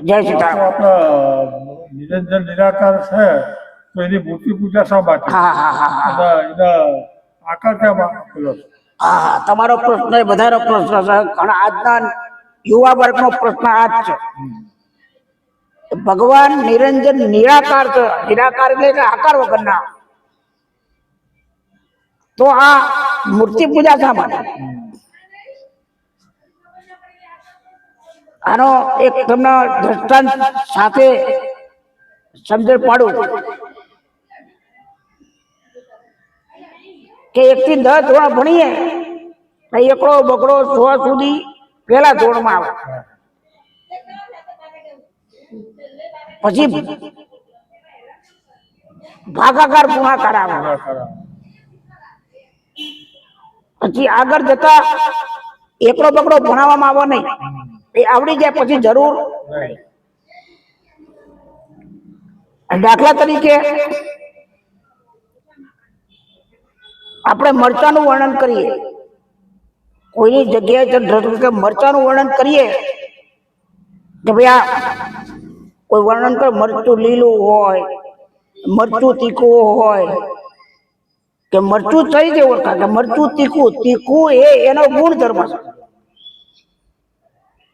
જય સીતારામ. આપણા નિરંજન નિરાકાર છે તો એની મૂર્તિ પૂજા શા માટે? હા હા હા હા એના આકાર કેમ આપેલો છે? હા, તમારો પ્રશ્ન એ બધાનો પ્રશ્ન છે. ઘણા આજના યુવા વર્ગનો પ્રશ્ન આ જ છે. ભગવાન નિરંજન નિરાકાર છે. નિરાકાર એટલે કે આકાર વગરના. તો આ મૂર્તિ પૂજા શા માટે? આનો એક તમને દ્રષ્ટાંત સાથે સમજણ પાડું કે 1 થી 10 ધોરણ ભણીએ તો એકડો બગડો 100 સુધી પહેલા ધોરણમાં આવે, પછી ભાગાકાર ગુણાકાર આવે, પછી આગળ જતા એકડો બગડો ભણાવવામાં આવે નહીં, એ આવડી જાય પછી જરૂર નહીં. દાખલા તરીકે આપણે મરચાનું વર્ણન કરીએ, કોઈની જગ્યાએ મરચાનું વર્ણન કરીએ કે ભાઈ આ કોઈ વર્ણન કરે, મરચું લીલું હોય, મરચું તીખું હોય, કે મરચું કઈ રીતે ઓળખાય કે મરચું તીખું. તીખું એ એનો ગુણધર્મ છે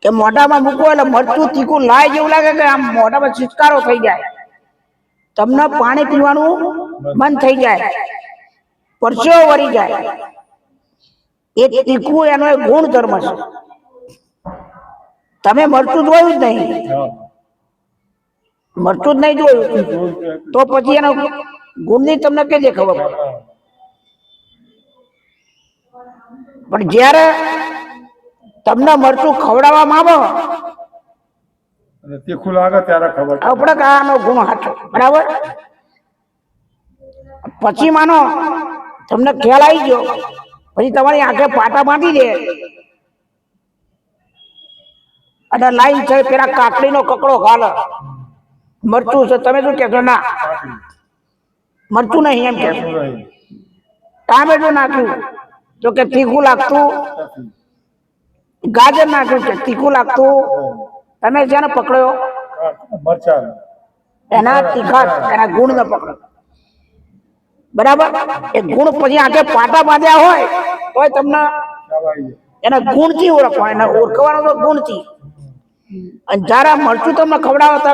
કે મોઢામાં મૂકો એટલે મરચું તીખું લાય જેવું લાગે કે આમ મોઢામાં છીચકારો થઈ જાય, તમને પાણી પીવાનું મન થઈ જાય, પરસેવો વળી જાય. એ તીખું એનો એક ગુણધર્મ છે. તમે મરચું જોયું જ નહીં, મરચું જ નહીં જોયું તો પછી એનો ગુણની તમને કેજે ખબર પડે. પણ જ્યારે તમને મરચું ખવડાવવામાં આવે તીખું લાગે ત્યારે ખબર આપણે કે આનો ગુણ હાચો, બરાબર. પછી માનો તમને ખ્યાલ આવી ગયો, પછી તમારી આંખે પાટા બાંધી દે અને લાઈન છે પેલા કાકડીનો કકડો ગાલે, મરચું છે, તમે શું કહેશો? ના, મરચું નહીં એમ કે. ટામેટું નાખ્યું તો કે તીખું લાગતું, ગાજર નાખ્યું કે તીખું લાગતું. તમે જેને પકડ્યો મરચાં, એના તીખાશ, એના ગુણ ને પકડો, બરાબર. એ ગુણ પછી આંખે પાટા બાંધ્યા હોય તો તમને એના ગુણથી ઓળખવા, એને ઓળખવાનો તો ગુણથી. અને જયારે મરચું તમને ખવડાવો તો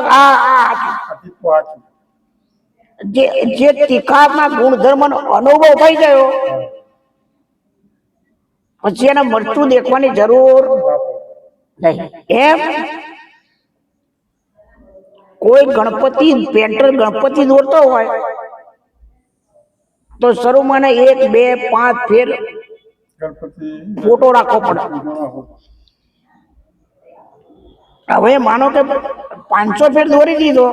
જે તીખાશના ગુણધર્મનો અનુભવ થઈ ગયો પછી એને મરચું દેખવાની જરૂર નહીં. એમ કોઈ ગણપતિ પેન્ટર ગણપતિ દોરતો હોય તો શરૂમાં 1, 2, 5 ફેર ફોટો રાખવો પડે. હવે માનો કે 500 ફેર દોરી દીધો,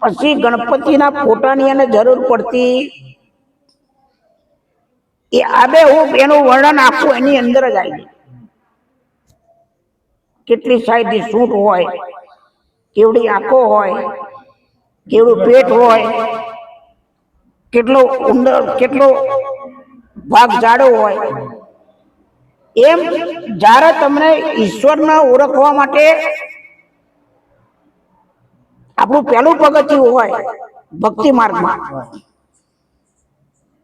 પછી ગણપતિના ફોટાની એને જરૂર પડતી એ આબેહૂબ એનું વર્ણન આખું એની અંદર જ આવી જાય. કેટલી સાઈઝની સૂંઢ હોય, કેવડી આંખો હોય, કેવડું પેટ હોય, કેટલો ભાગ જાડો હોય. એમ જ્યારે તમને ઈશ્વરને ઓળખવા માટે આપણું પહેલું પગથિયું હોય ભક્તિ માર્ગમાં,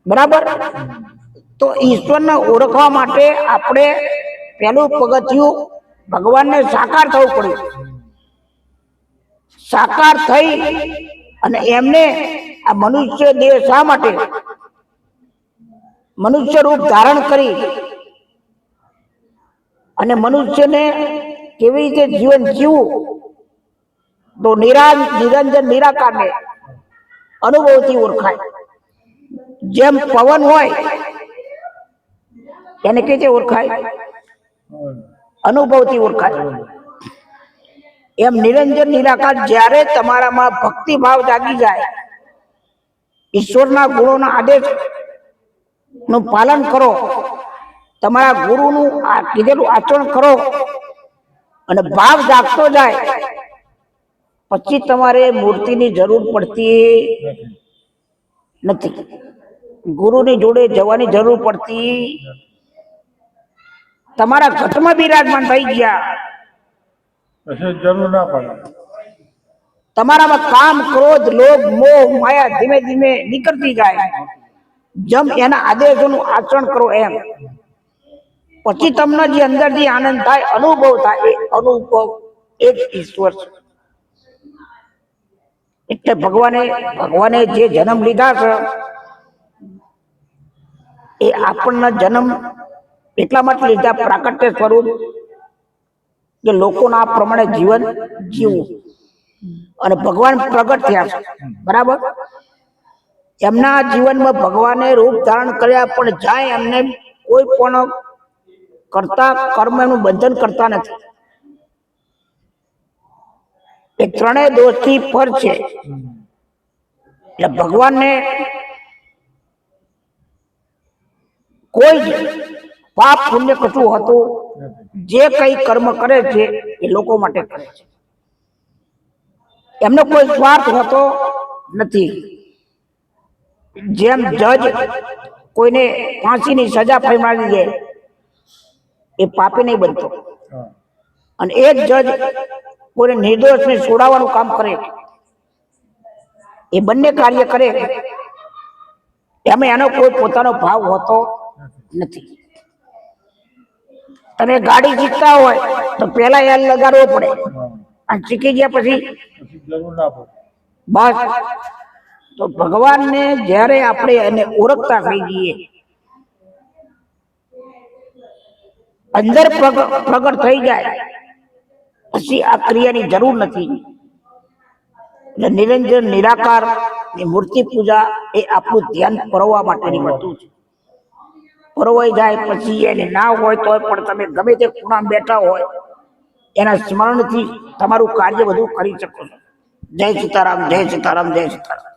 બરાબર. તો ઈશ્વરને ઓળખવા માટે આપણે પહેલું પગથિયું ભગવાનને સાકાર થવું પડ્યું. સાકાર થઈ અને એમને આ મનુષ્ય દેહ શા માટે, મનુષ્ય રૂપ ધારણ કરી અને મનુષ્યને કેવી રીતે જીવન જીવવું, તો નિરંજન નિરાકારને અનુભવથી ઓળખાય. જેમ પવન હોય એને કે રીતે ઓળખાય? અનુભવથી ઓળખાય. એમ નિરંજન નિરાકાર જ્યારે તમારામાં ભક્તિ ભાવ જાગી જાય, ઈશ્વરના ગુણોના આદેશ નું પાલન કરો, તમારા ગુરુનું કીધેલું આચરણ કરો અને ભાવ જાગતો જાય, પછી તમારે મૂર્તિની જરૂર પડતી નથી, ગુરુની જોડે જવાની જરૂર પડતી. તમારા ઘટમાં બિરાજમાન થઈ ગયા પછી જરૂર ના પડે. તમારામાં કામ ક્રોધ લોભ મોહ માયા ધીમે ધીમે નીકળતી જાય જેમ એના આદેશોનું આચરણ કરો એમ પછી તમને જે અંદરથી આનંદ થાય અનુભવ થાય એ અનુભવ એ જ ઈશ્વર છે. એટલે ભગવાને જે જન્મ લીધા છે એ આપણને જન્મ એટલા માટે લીધા પ્રાકટ્ય સ્વરૂપ કે લોકોના આ પ્રમાણે જીવન જીવવું. અને ભગવાન પ્રગટ થયા છે બરાબર. એમના જીવનમાં ભગવાને રૂપ ધારણ કર્યા પણ જાય એમને કોઈ પણ કરતા કર્મ એનું બંધન કરતા નથી. એ ત્રણેય દોષથી પર છે. એટલે ભગવાનને કોઈ જ પાપ પુણ્ય કશું હતું જે કઈ કર્મ કરે છે એ લોકો માટે કરે છે. એમનો કોઈ સ્વાર્થ હોતો નથી. જેમ જજ કોઈને ફાંસીની સજા ફરમાવી દે એ પાપી નહીં બનતો અને એ જ જજ કોઈને નિર્દોષને છોડાવવાનું કામ કરે એ બંને કાર્ય કરે એમાં એનો કોઈ પોતાનો ભાવ હોતો નથી. તમે ગાડી શીખતા હોય તો પેલા યાર લગાડવો પડે અને શીખી ગયા પછી જરૂર ના પડે. બસ. તો ભગવાનને જ્યારે આપણે એને ઓળખતા થઈ જઈએ અંદર પ્રગટ થઈ જાય પછી આ ક્રિયાની જરૂર નથી. એટલે નિરંજન નિરાકાર ની મૂર્તિ પૂજા એ આપણું ધ્યાન પરવવા માટેની વસ્તુ છે. પરવાઈ જાય પછી એને ના હોય તો પણ તમે ગમે તે ખૂણામાં બેઠા હોય એના સ્મરણથી તમારું કાર્ય બધું કરી શકો છો. જય સીતારામ, જય સીતારામ, જય સીતારામ.